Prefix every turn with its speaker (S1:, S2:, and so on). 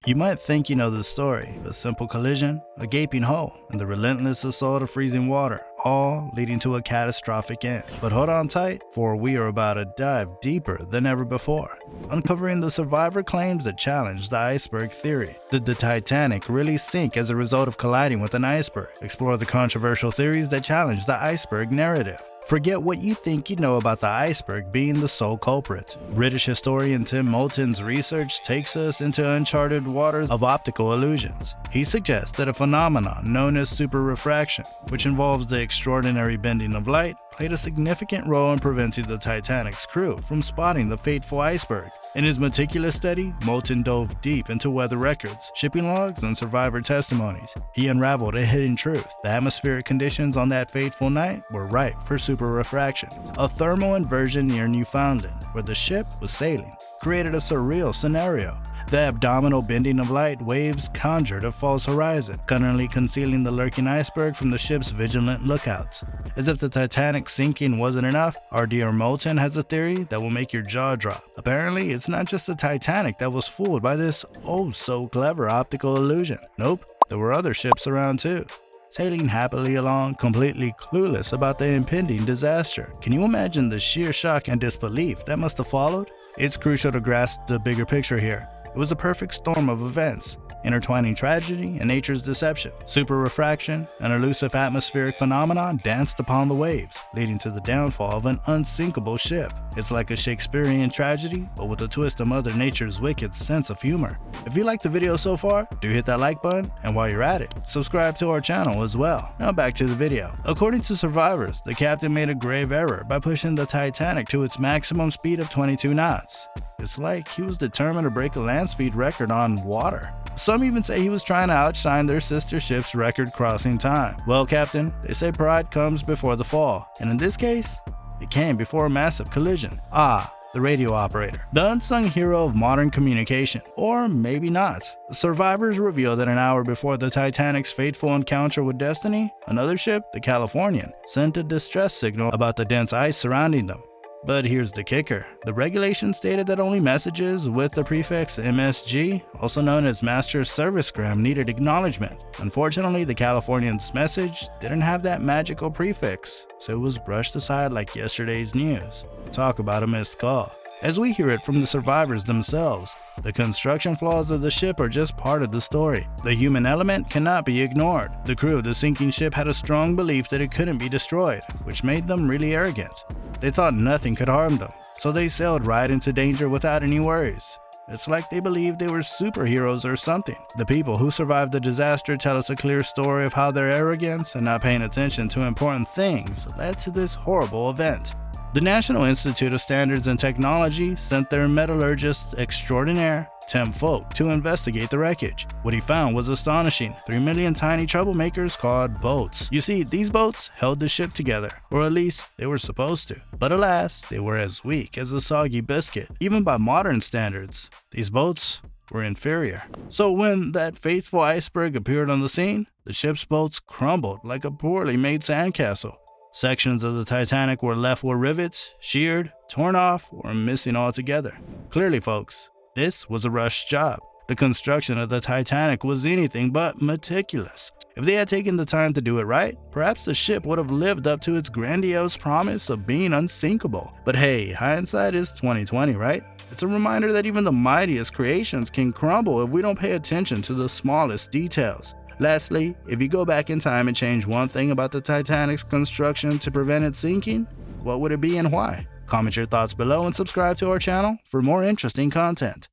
S1: You might think you know the story: a simple collision, a gaping hole, and the relentless assault of freezing water, all leading to a catastrophic end. But hold on tight, for we are about to dive deeper than ever before, uncovering the survivor claims that challenge the iceberg theory. Did the Titanic really sink as a result of colliding with an iceberg? Explore the controversial theories that challenge the iceberg narrative. Forget what you think you know about the iceberg being the sole culprit. British historian Tim Moulton's research takes us into uncharted waters of optical illusions. He suggests that a phenomenon known as superrefraction, which involves the extraordinary bending of light, played a significant role in preventing the Titanic's crew from spotting the fateful iceberg. In his meticulous study, Moulton dove deep into weather records, shipping logs, and survivor testimonies. He unraveled a hidden truth: the atmospheric conditions on that fateful night were ripe for superrefraction. A thermal inversion near Newfoundland, where the ship was sailing, created a surreal scenario. The abdominal bending of light waves conjured a false horizon, cunningly concealing the lurking iceberg from the ship's vigilant lookouts. As if the Titanic sinking wasn't enough, our dear Moulton has a theory that will make your jaw drop. Apparently, it's not just the Titanic that was fooled by this oh-so-clever optical illusion. Nope, there were other ships around too, sailing happily along, completely clueless about the impending disaster. Can you imagine the sheer shock and disbelief that must have followed? It's crucial to grasp the bigger picture here. It was a perfect storm of events, intertwining tragedy and nature's deception. Superrefraction, an elusive atmospheric phenomenon, danced upon the waves, leading to the downfall of an unsinkable ship. It's like a Shakespearean tragedy, but with a twist of Mother Nature's wicked sense of humor. If you liked the video so far, do hit that like button, and while you're at it, subscribe to our channel as well. Now back to the video. According to survivors, the captain made a grave error by pushing the Titanic to its maximum speed of 22 knots. It's like he was determined to break a land speed record on water. Some even say he was trying to outshine their sister ship's record crossing time. Well, Captain, they say pride comes before the fall, and in this case, it came before a massive collision. The radio operator, the unsung hero of modern communication. Or maybe not. Survivors reveal that an hour before the Titanic's fateful encounter with destiny, another ship, the Californian, sent a distress signal about the dense ice surrounding them. But here's the kicker. The regulation stated that only messages with the prefix MSG, also known as Master Servicegram, needed acknowledgement. Unfortunately, the Californian's message didn't have that magical prefix, so it was brushed aside like yesterday's news. Talk about a missed call. As we hear it from the survivors themselves, the construction flaws of the ship are just part of the story. The human element cannot be ignored. The crew of the sinking ship had a strong belief that it couldn't be destroyed, which made them really arrogant. They thought nothing could harm them, so they sailed right into danger without any worries. It's like they believed they were superheroes or something. The people who survived the disaster tell us a clear story of how their arrogance and not paying attention to important things led to this horrible event. The National Institute of Standards and Technology sent their metallurgist extraordinaire, Tim Folk, to investigate the wreckage. What he found was astonishing: 3 million tiny troublemakers called boats. You see, these boats held the ship together, or at least they were supposed to. But alas, they were as weak as a soggy biscuit. Even by modern standards, these boats were inferior. So when that fateful iceberg appeared on the scene, the ship's boats crumbled like a poorly made sandcastle. Sections of the Titanic were left with rivets, sheared, torn off, or missing altogether. Clearly, folks, this was a rushed job. The construction of the Titanic was anything but meticulous. If they had taken the time to do it right, perhaps the ship would have lived up to its grandiose promise of being unsinkable. But hey, hindsight is 20/20, right? It's a reminder that even the mightiest creations can crumble if we don't pay attention to the smallest details. Lastly, if you go back in time and change one thing about the Titanic's construction to prevent it sinking, what would it be and why? Comment your thoughts below and subscribe to our channel for more interesting content.